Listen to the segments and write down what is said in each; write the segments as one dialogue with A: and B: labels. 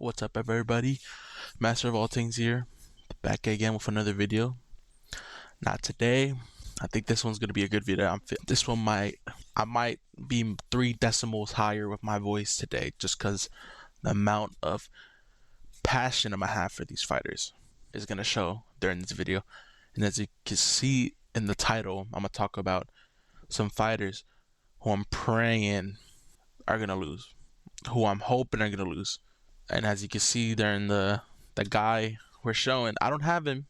A: What's up, everybody? Master of all things here, back again with another video. Not today. I think this one's gonna be a good video. This one I might be 3 decimals higher with my voice today, just because the amount of passion I'm gonna have for these fighters is gonna show during this video. And as you can see in the title, I'm gonna talk about some fighters who I'm praying are gonna lose, who I'm hoping are gonna lose. And as you can see there in the guy we're showing, I don't have him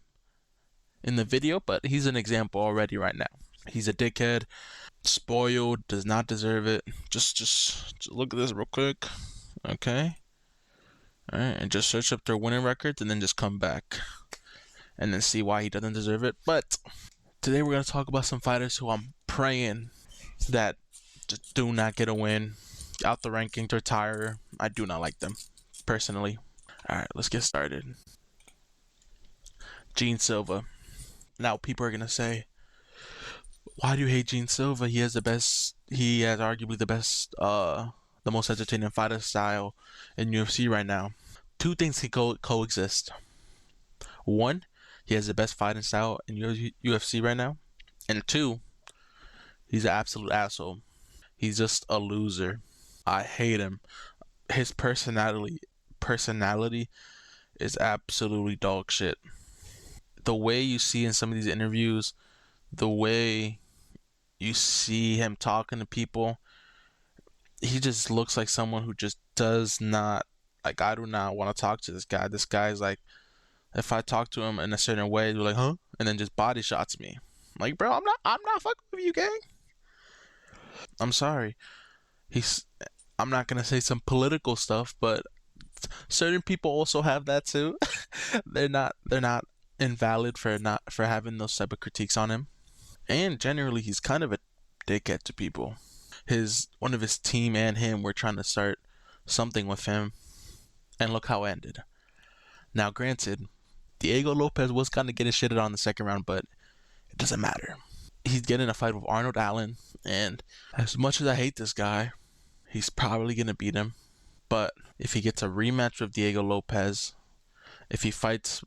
A: in the video, but he's an example already right now. He's a dickhead, spoiled, does not deserve it. Just look at this real quick, okay? All right, and just search up their winning records and then just come back and then see why he doesn't deserve it. But today we're gonna talk about some fighters who I'm praying that just do not get a win, out the rankings, retire. I do not like them personally. All right, let's get started. Gene Silva. Now people are gonna say, why do you hate Gene Silva? He has arguably the best, the most entertaining fighter style in UFC right now. Two things can coexist. One, he has the best fighting style in UFC right now, and two, he's an absolute asshole. He's just a loser. I hate him. His personality is absolutely dog shit. The way you see in some of these interviews, the way you see him talking to people, he just looks like someone who just does not, like, I do not want to talk to this guy. This guy's like, if I talk to him in a certain way, they're like, huh? And then just body shots me. I'm like, bro, I'm not fucking with you, gang. I'm sorry. I'm not gonna say some political stuff, but certain people also have that too. they're not invalid for having those type of critiques on him. And generally, he's kind of a dickhead to people. One of his team and him were trying to start something with him, and look how it ended. Now, granted, Diego Lopez was kind of getting shitted on in the second round, but it doesn't matter. He's getting a fight with Arnold Allen, and as much as I hate this guy, he's probably gonna beat him. But if he gets a rematch with Diego Lopez, if he fights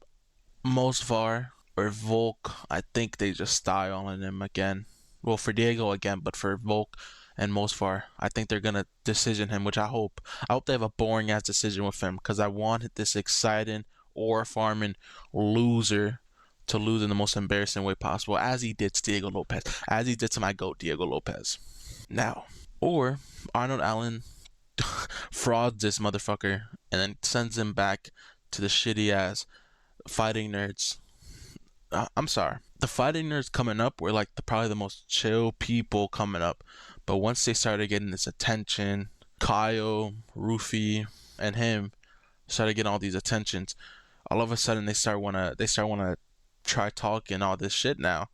A: Mosvar or Volk, I think they just style on him again. Well, for Diego again, but for Volk and Mosvar, I think they're gonna decision him, which I hope. I hope they have a boring ass decision with him, because I want this exciting or farming loser to lose in the most embarrassing way possible, as he did to Diego Lopez, as he did to my GOAT Diego Lopez. Now, or Arnold Allen frauds this motherfucker and then sends him back to the shitty ass fighting nerds. I'm sorry. The fighting nerds coming up were like probably the most chill people coming up, but once they started getting this attention, Kyle, Rufy, and him started getting all these attentions. All of a sudden, they start wanna try talking all this shit now.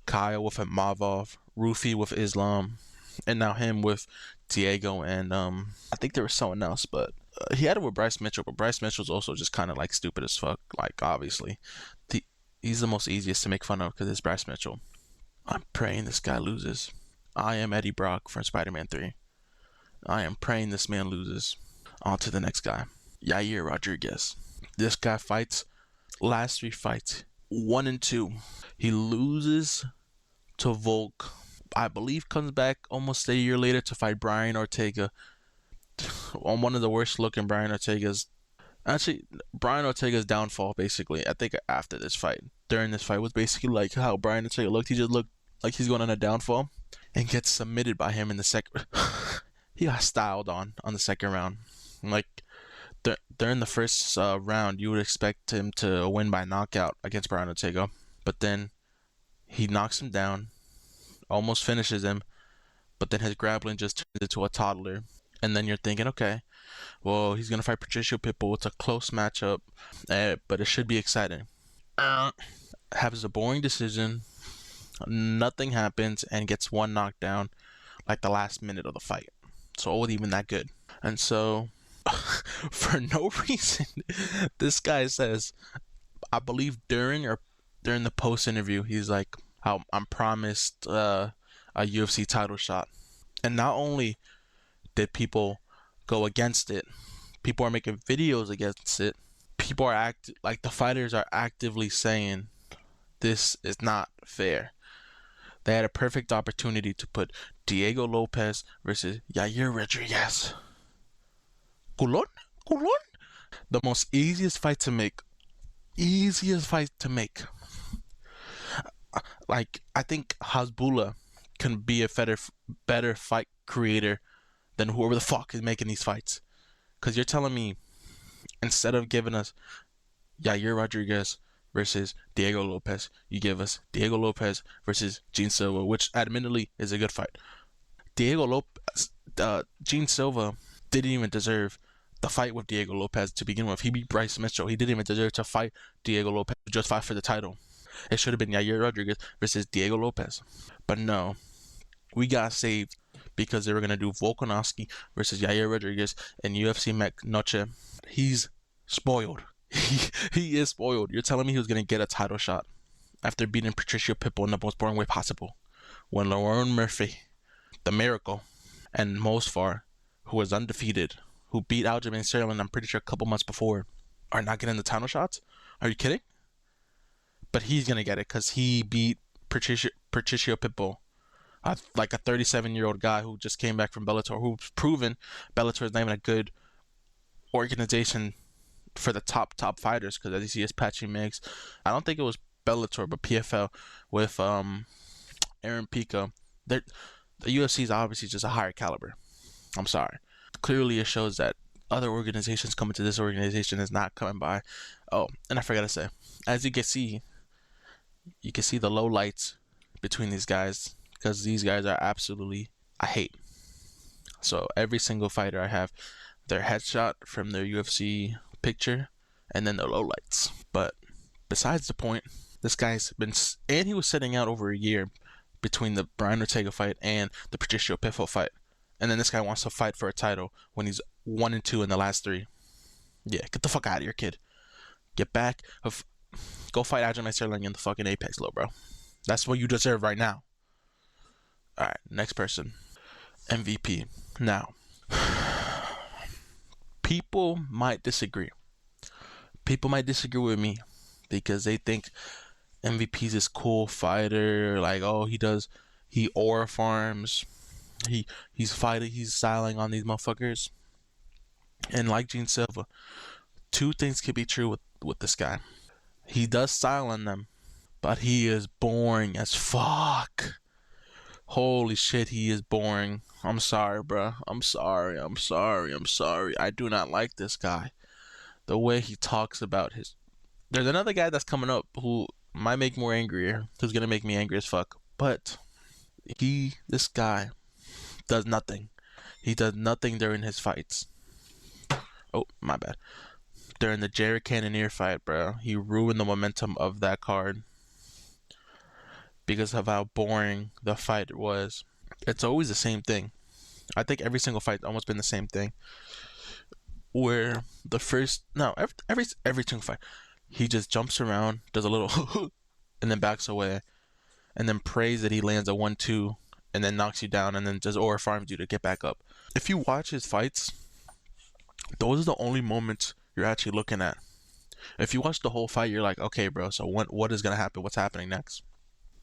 A: Kyle with Mavov, Rufy with Islam, and now him with Diego, and I think there was someone else, but he had it with Bryce Mitchell, but Bryce Mitchell's also just kind of like stupid as fuck. Like, obviously, he's the most easiest to make fun of because it's Bryce Mitchell. I'm praying this guy loses. I am Eddie Brock from Spider-Man 3. I am praying this man loses. On to the next guy, Yair Rodriguez. This guy fights last 3 fights 1 and 2. He loses to Volk. I believe comes back almost a year later to fight Brian Ortega on one of the worst looking Brian Ortega's downfall, basically. I think after this fight, during this fight, was basically like how Brian Ortega looked. He just looked like he's going on a downfall and gets submitted by him in the second. He got styled on the second round. Like, during the first round, you would expect him to win by knockout against Brian Ortega, but then he knocks him down, almost finishes him, but then his grappling just turns into a toddler. And then you're thinking, okay, well, he's gonna fight Patricio Pitbull. It's a close matchup, but it should be exciting. Has a boring decision, nothing happens, and gets one knockdown like the last minute of the fight. So it wasn't even that good. And so, for no reason, this guy says, I believe during the post interview, he's like, I'm promised a UFC title shot. And not only did people go against it, People are making videos against it. People are like the fighters are actively saying this is not fair. They had a perfect opportunity to put Diego Lopez versus Yair Rodriguez. Culon? Culon? The most easiest fight to make. Easiest fight to make. Like, I think Hasbullah can be a better fight creator than whoever the fuck is making these fights. Because you're telling me, instead of giving us Yair Rodriguez versus Diego Lopez, you give us Diego Lopez versus Gene Silva, which admittedly is a good fight. Diego Lopez, Gene Silva didn't even deserve the fight with Diego Lopez to begin with. He beat Bryce Mitchell. He didn't even deserve to fight Diego Lopez, just fight for the title. It should have been Yair Rodriguez versus Diego Lopez. But no, we got saved because they were going to do Volkanovski versus Yair Rodriguez in UFC Noche. He's spoiled. He is spoiled. You're telling me he was going to get a title shot after beating Patricio Pitbull in the most boring way possible, when Lauren Murphy, the Miracle, and Mosfar, who was undefeated, who beat Aljamain Sterling, I'm pretty sure a couple months before, are not getting the title shots? Are you kidding? But he's going to get it because he beat Patricio Pitbull, like a 37-year-old guy who just came back from Bellator, who's proven Bellator is not even a good organization for the top fighters, because as you see, it's Patchy Mix. I don't think it was Bellator, but PFL with Aaron Pico. The UFC is obviously just a higher caliber. I'm sorry. Clearly, it shows that other organizations coming to this organization is not coming by. Oh, and I forgot to say, as you can see the low lights between these guys, because these guys are absolutely, I hate. So every single fighter I have their headshot from their UFC picture and then their low lights. But besides the point, this guy's been, and he was sitting out over a year between the Brian Ortega fight and the Patricio Pitbull fight. And then this guy wants to fight for a title when he's 1-2 in the last 3. Yeah, get the fuck out of here, kid. Get back. Go fight Aljamain Sterling in the fucking Apex, little bro. That's what you deserve right now. Alright, next person. MVP. Now, people might disagree. People might disagree with me because they think MVP's this cool fighter. Like, oh, he aura farms. He's fighting. He's styling on these motherfuckers. And like Gene Silva, 2 things could be true with this guy. He does style on them, but he is boring as fuck. Holy shit, he is boring. I'm sorry, bro. I'm sorry. I do not like this guy. The way he talks about his... There's another guy that's coming up who might make more angrier. Who's gonna make me angry as fuck. But this guy does nothing. He does nothing during his fights. Oh, my bad. During the Jared Cannonier fight, bro, he ruined the momentum of that card because of how boring the fight was. It's always the same thing. I think every single fight's almost been the same thing. Where the first, no, every single fight, he just jumps around, does a little, and then backs away, and then prays that he lands a 1-2, and then knocks you down, and then just aura farms you to get back up. If you watch his fights, those are the only moments you're actually looking at. If you watch the whole fight, you're like, okay, bro, so what is gonna happen? What's happening next?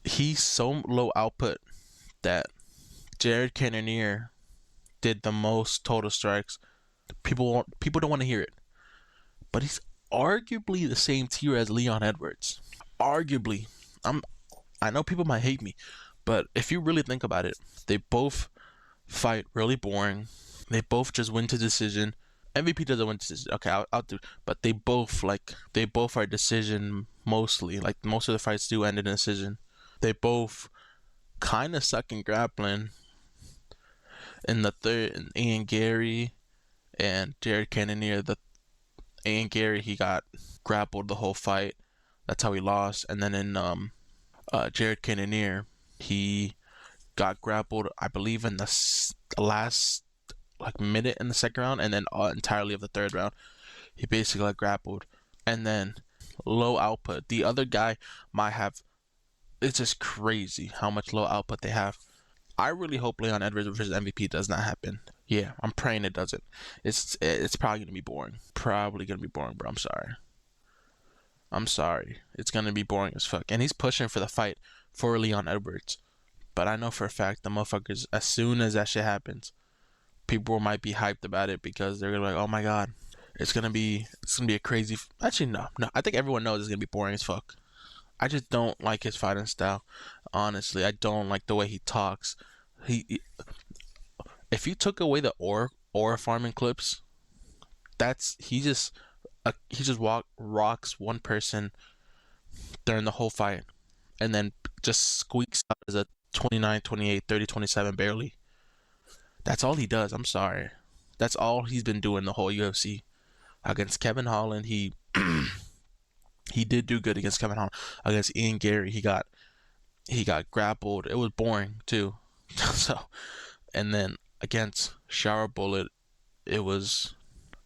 A: He's so low output that Jared Cannonier did the most total strikes. People don't want to hear it, but he's arguably the same tier as Leon Edwards. Arguably, I know people might hate me, but if you really think about it, they both fight really boring. They both just win to decision. MVP doesn't win decision. Okay, I'll do. But they both are decision mostly. Like most of the fights do end in a decision. They both kind of suck in grappling. In the third, Ian Gary and Jared Cannonier, Ian Gary, he got grappled the whole fight. That's how he lost. And then in Jared Cannonier, he got grappled, I believe, in the last minute in the second round, and then entirely of the third round, he basically got grappled. And then low output. The other guy might have. It's just crazy how much low output they have. I really hope Leon Edwards versus MVP does not happen. Yeah, I'm praying it doesn't. It's probably gonna be boring. Probably gonna be boring, bro. I'm sorry. I'm sorry. It's gonna be boring as fuck. And he's pushing for the fight for Leon Edwards. But I know for a fact the motherfuckers, as soon as that shit happens, people might be hyped about it because they're gonna be like, oh my god, it's gonna be a crazy. Actually, no. I think everyone knows it's gonna be boring as fuck. I just don't like his fighting style. Honestly, I don't like the way he talks. If you took away the aura farming clips, that's he just rocks one person during the whole fight and then just squeaks out as a 29, 28, 30, 27 barely. That's all he does. I'm sorry. That's all he's been doing the whole UFC. Against Kevin Holland, he did do good against Kevin Holland. Against Ian Gary, he got grappled. It was boring too. So, and then against Shower Bullet, it was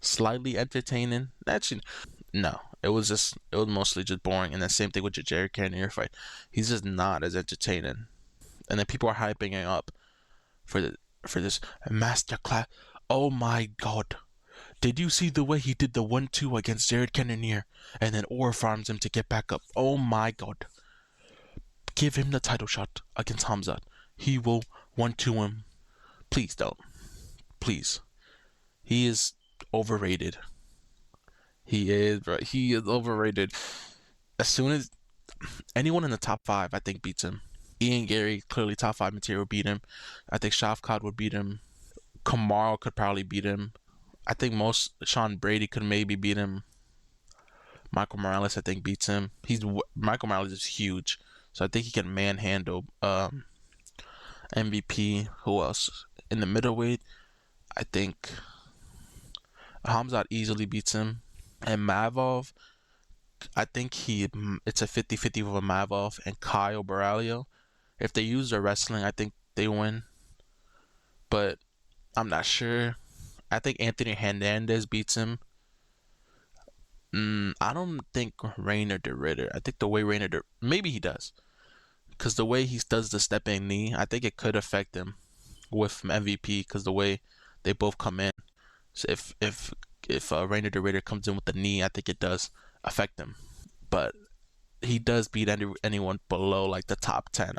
A: slightly entertaining. Actually, no, it was mostly just boring. And the same thing with the Jared Cannonier fight. He's just not as entertaining. And then people are hyping him up for the for this masterclass. Oh my god. Did you see the way he did the 1-2 against Jared Cannonier and then Orr farms him to get back up? Oh my god. Give him the title shot against Hamzat. He will 1-2 him. Please don't. Please. He is overrated. He is, bro. He is overrated. As soon as anyone in the top five, I think, beats him. Ian Gary, clearly top five material, beat him. I think Shafkat would beat him. Kamaru could probably beat him. I think most Sean Brady could maybe beat him. Michael Morales, I think, beats him. Michael Morales is huge, so I think he can manhandle MVP. Who else in the middleweight? I think Hamzat easily beats him, and Mavov. I think it's a 50-50 with Mavov and Kyle Baralio. If they use their wrestling, I think they win, but I'm not sure. I think Anthony Hernandez beats him. I don't think Rainer de Ritter. I think the way maybe he does, because the way he does the stepping knee, I think it could affect him with MVP because the way they both come in. So if Rainer de Ritter comes in with the knee, I think it does affect him. But he does beat anyone below like the top 10.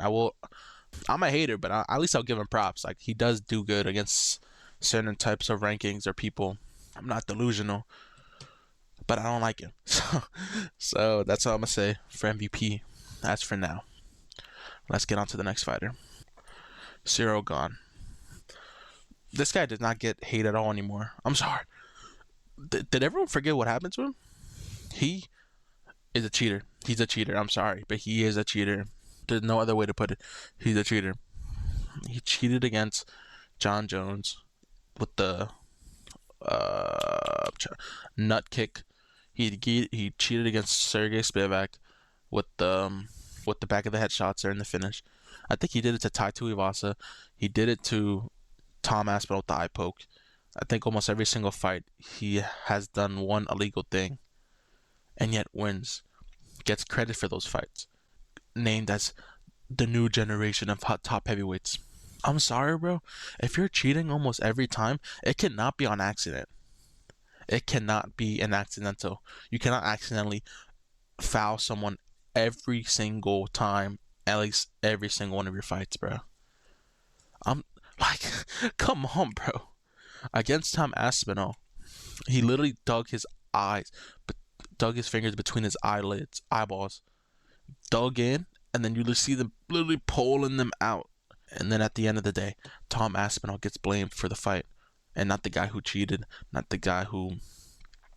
A: I'm a hater, but at least I'll give him props. Like he does do good against certain types of rankings or people. I'm not delusional, but I don't like him. So that's all I'm gonna say for MVP. That's for now. Let's get on to the next fighter. Cyril Gone. This guy does not get hate at all anymore. I'm sorry. Did everyone forget what happened to him? He is a cheater. He's a cheater. I'm sorry, but he is a cheater. There's no other way to put it. He's a cheater. He cheated against John Jones with the nut kick. He cheated against Sergey Spivak with the back of the head shots there in the finish. I think he did it to Tai Tuivasa. He did it to Tom Aspinall with the eye poke. I think almost every single fight he has done one illegal thing, and yet wins. Gets credit for those fights. Named as the new generation of hot top heavyweights. I'm sorry, bro. If you're cheating almost every time, it cannot be on accident. It cannot be an accidental. You cannot accidentally foul someone every single time, at least every single one of your fights, bro. I'm like, come on, bro. Against Tom Aspinall, he literally dug his fingers between his eyeballs, dug in, and then you just see them literally pulling them out. And then at the end of the day, Tom Aspinall gets blamed for the fight, and not the guy who cheated, not the guy who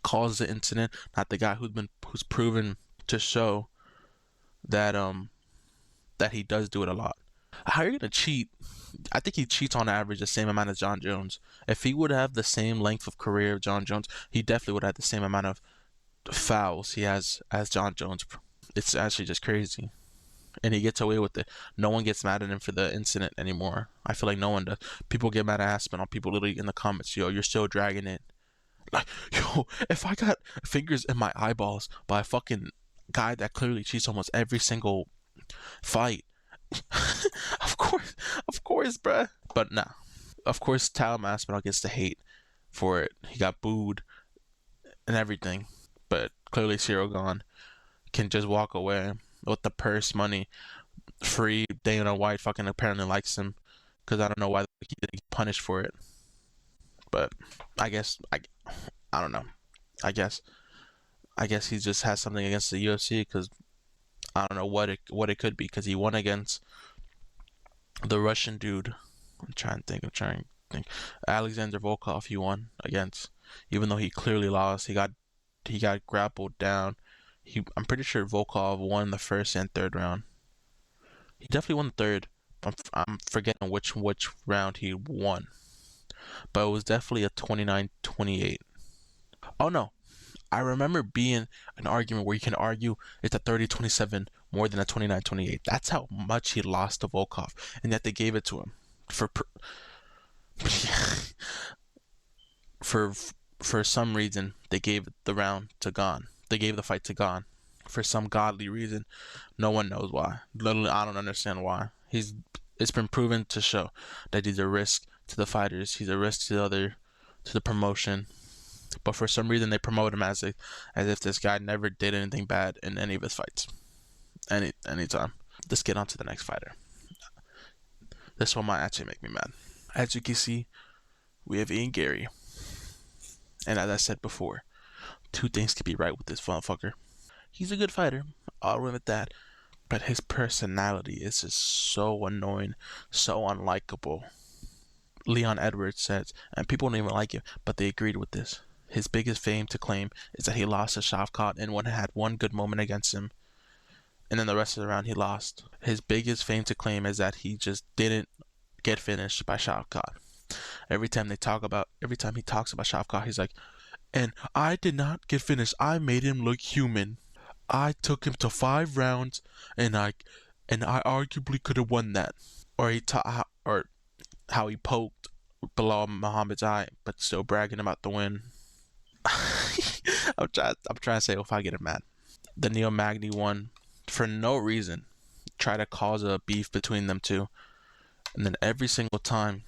A: caused the incident, not the guy who's proven to show that that he does do it a lot. How are you gonna cheat? I think he cheats on average the same amount as John Jones. If he would have the same length of career of John Jones, he definitely would have the same amount of fouls he has as John Jones. It's actually just crazy. And he gets away with it. No one gets mad at him for the incident anymore. I feel like no one does. People get mad at Aspinall. People literally in the comments, yo, you're still dragging it. Like, yo, if I got fingers in my eyeballs by a fucking guy that clearly cheats almost every single fight, of course, bruh. But nah. of course, Tal Masvidal gets the hate for it. He got booed and everything, but clearly Cyril Gahn can just walk away with the purse money free. Dana White fucking apparently likes him because I don't know why he didn't get punished for it. But I guess I don't know. I guess he just has something against the UFC because I don't know what it could be because he won against the Russian dude. I'm trying to think. Alexander Volkov he won against, even though he clearly lost. He got grappled down. I'm pretty sure Volkov won the first and third round. He definitely won the third. I'm forgetting which round he won, but it was definitely a 29-28. Oh no, I remember being an argument where you can argue it's a 30-27 more than a 29-28. That's how much he lost to Volkov, and yet they gave it to him for for for some reason they gave the round to Gahn. They gave the fight to Gahn for some godly reason. No one knows why. Literally, I don't understand why. It's been proven to show that he's a risk to the fighters. He's a risk to the promotion. But for some reason, they promote him as if this guy never did anything bad in any of his fights, anytime. Let's get on to the next fighter. This one might actually make me mad. As you can see, we have Ian Gary, and as I said before, two things could be right with this motherfucker. He's a good fighter, I'll admit that, but his personality is just so annoying, so unlikable. Leon Edwards says, and people don't even like him, but they agreed with this. His biggest fame to claim is that he lost to Shavkat and had one good moment against him, and then the rest of the round he lost. His biggest fame to claim is that he just didn't get finished by Shavkat. Every time he talks about Shavkat, he's like, and I did not get finished. I made him look human. I took him to 5 rounds, and I arguably could have won that. Or how he poked Bilal Muhammad's eye, but still bragging about the win. I'm trying to say if I get him mad. The Neil Magny one, for no reason, try to cause a beef between them two, and then every single time,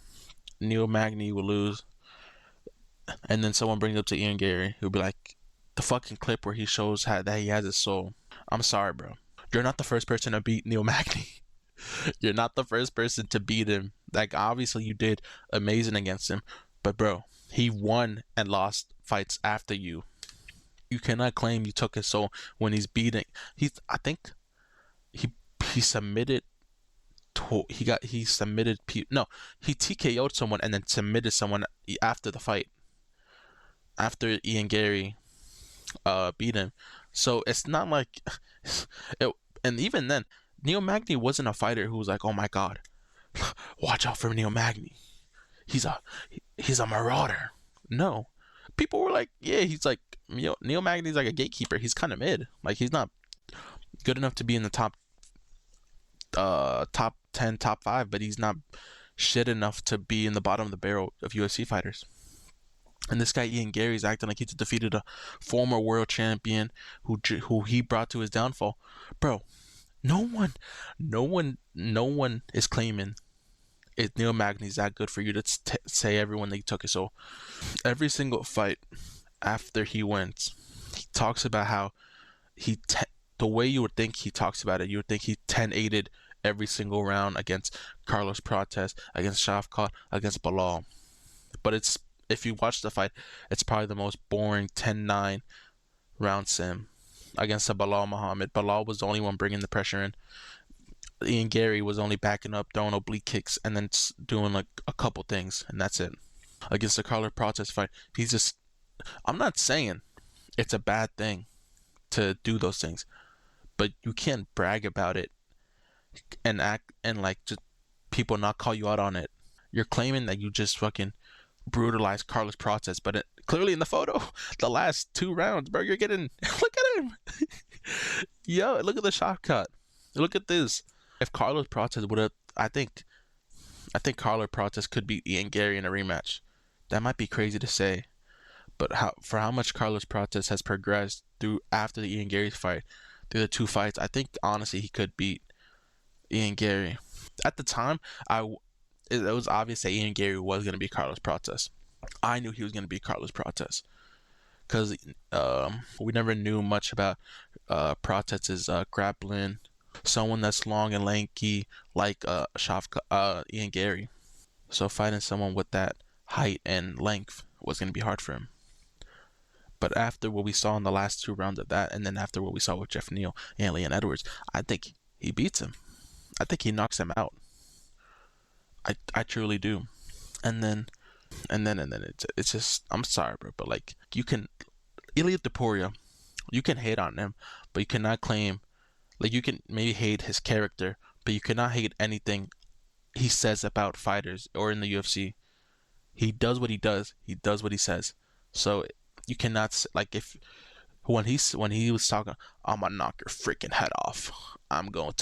A: Neil Magny will lose, and then someone brings up to Ian Gary, who'll be like, the fucking clip where he shows that he has his soul. I'm sorry, bro. You're not the first person to beat Neil Magny. You're not the first person to beat him. Like, obviously you did amazing against him, but bro, he won and lost fights after you. You cannot claim you took his soul when he's beating. I think he submitted. He submitted. No, he TKO'd someone and then submitted someone after the fight. After Ian Gary beat him, so it's not like it. And even then, Neil Magny wasn't a fighter who was like, oh my god, watch out for Neil Magny. He's a marauder. No, people were like, yeah, he's like Neil Magny's like a gatekeeper. He's kind of mid. Like, he's not good enough to be in the top 10, top 5, but he's not shit enough to be in the bottom of the barrel of UFC fighters. And this guy Ian Gary's acting like he just defeated a former world champion who he brought to his downfall. Bro, no one is claiming Neil Magny's that good for you to say everyone that he took his soul. Every single fight after he wins, he talks about how the way you would think he talks about it, you would think he 10-8'd every single round against Carlos Prates, against Shavkat, against Bilal. But if you watch the fight, it's probably the most boring 10-9 round sim against a Bilal Muhammad. Bilal was the only one bringing the pressure in. Ian Gary was only backing up, throwing oblique kicks, and then doing like a couple things, and that's it. Against the Carlos Prates fight, I'm not saying it's a bad thing to do those things, but you can't brag about it and act and like just people not call you out on it. You're claiming that you just fucking brutalized Carlos Prates, but clearly in the photo, the last 2 rounds, bro, you're getting look at him. Yo, look at the shot cut. Look at this. If Carlos Prates would have, I think Carlos Prates could beat Ian Gary in a rematch. That might be crazy to say, but how much Carlos Prates has progressed through after the Ian Gary fight, through the 2 fights, I think honestly he could beat Ian Gary. At the time, it was obvious that Ian Gary was going to be Carlos Prates. I knew he was going to be Carlos Prates because we never knew much about Prates' grappling. Someone that's long and lanky like Ian Gary. So fighting someone with that height and length was going to be hard for him. But after what we saw in the last 2 rounds of that, and then after what we saw with Jeff Neal and Leon Edwards, I think he beats him. I think he knocks him out. I truly do. And then it's just, I'm sorry, bro, but like you can Elliot Deporia, you can hate on him, but you cannot claim, like, you can maybe hate his character, but you cannot hate anything he says about fighters or in the UFC. He does what he does. He does what he says. So you cannot, like, if when he was talking, I'm gonna knock your freaking head off. I'm gonna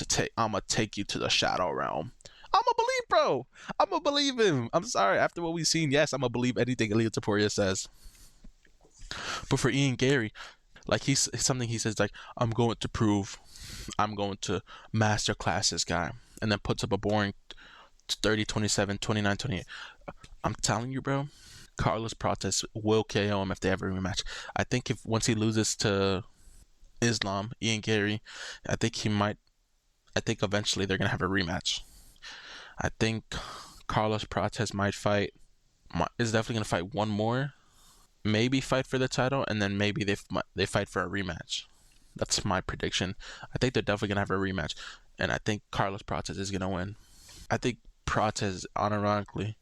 A: take you to the shadow realm. I'm gonna believe, bro. I'm gonna believe him. I'm sorry. After what we've seen, yes, I'm gonna believe anything Elliot Taporia says. But for Ian Gary, like, he's something he says like, I'm going to prove, I'm going to master class this guy, and then puts up a boring 30, 27, 29, 28. I'm telling you, bro, Carlos Prates will KO him if they ever rematch. I think if once he loses to Islam, Ian Gary, I think he might. I think eventually they're gonna have a rematch. I think Carlos Prates might fight. Is definitely gonna fight one more. Maybe fight for the title, and then maybe they fight for a rematch. That's my prediction. I think they're definitely gonna have a rematch, and I think Carlos Prates is gonna win. I think Prates, unironically,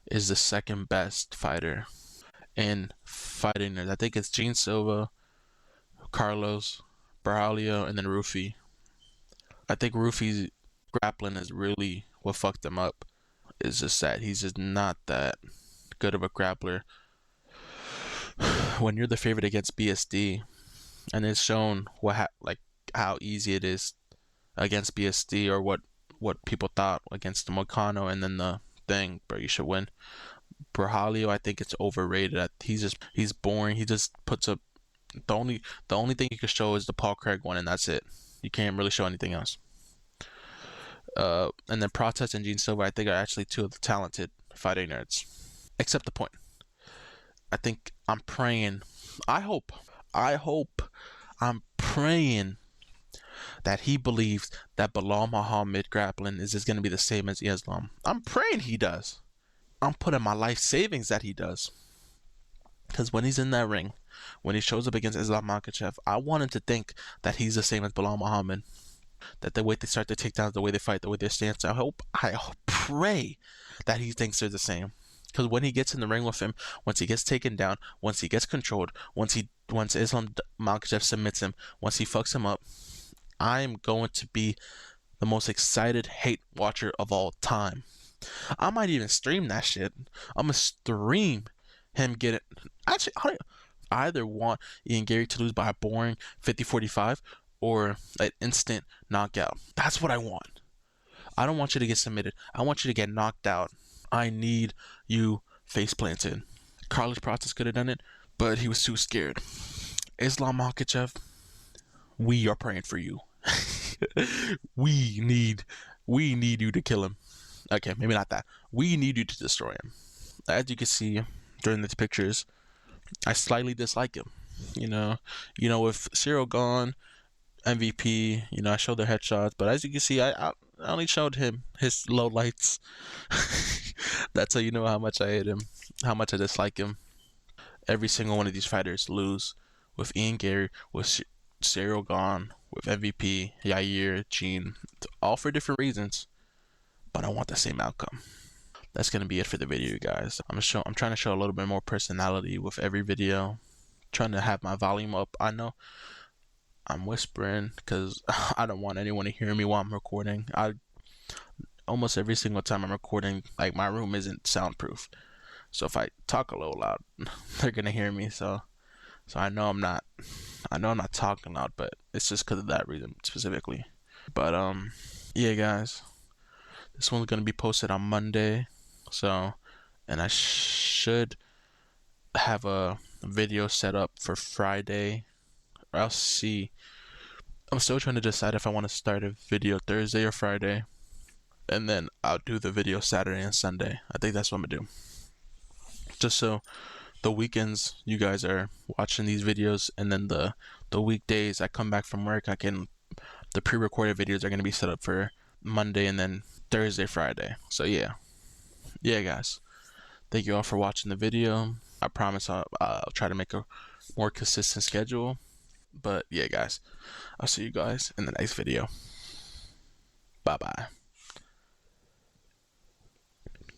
A: is the second best fighter in fighting. I think it's Gene Silva, Carlos, Braulio, and then Rufi. I think Rufi's grappling is really what fucked him up. It's just that he's just not that good of a grappler. When you're the favorite against BSD, and it's shown like how easy it is against BSD, or what people thought against the Moicano, and then the thing, bro, you should win. Braulio, I think it's overrated. He's boring. He just puts up the only thing you can show is the Paul Craig one, and that's it. You can't really show anything else. And then Prates and Gene Silva, I think, are actually two of the talented fighting nerds. Except the point. I think I'm praying. I hope. I'm praying that he believes that Bilal Muhammad grappling is just going to be the same as Islam. I'm praying he does. I'm putting my life savings that he does. Because when he's in that ring, when he shows up against Islam Makhachev, I want him to think that he's the same as Bilal Muhammad. That the way they start the takedowns, the way they fight, the way they stance, I pray that he thinks they're the same. Because when he gets in the ring with him, once he gets taken down, once he gets controlled, once Islam Makhachev submits him, once he fucks him up, I'm going to be the most excited hate watcher of all time. I might even stream that shit. I'm gonna stream him get it. Actually, I either want Ian Gary to lose by a boring 50-45 or an instant knockout. That's what I want. I don't want you to get submitted. I want you to get knocked out. I need you face planted. Carlos Prates could have done it, but he was too scared. Islam Makhachev, we are praying for you. we need you to kill him. Okay, maybe not that. We need you to destroy him. As you can see during these pictures, I slightly dislike him. With Cyril gone, MVP, I showed their headshots, but as you can see, I only showed him his low lights. That's how you know how much I hate him, how much I dislike him. Every single one of these fighters lose with Ian Gary, with Cyril gone, with MVP, Yair, Gene, all for different reasons, but I want the same outcome. That's gonna be it for the video, guys. I'm trying to show a little bit more personality with every video. Trying to have my volume up. I know I'm whispering because I don't want anyone to hear me while I'm recording. Almost every single time I'm recording, like, my room isn't soundproof, so if I talk a little loud, they're gonna hear me. So I know I'm not talking loud, but it's just because of that reason specifically. But yeah, guys, this one's gonna be posted on Monday, and I should have a video set up for Friday. I'll see. I'm still trying to decide if I want to start a video Thursday or Friday. and then I'll do the video Saturday and Sunday. I think that's what I'm gonna do. Just so the weekends you guys are watching these videos, and then the weekdays I come back from work, I can the pre-recorded videos are gonna be set up for Monday and then Thursday, Friday. So yeah, guys. Thank you all for watching the video. I promise I'll try to make a more consistent schedule. But yeah, guys, I'll see you guys in the next video. Bye bye.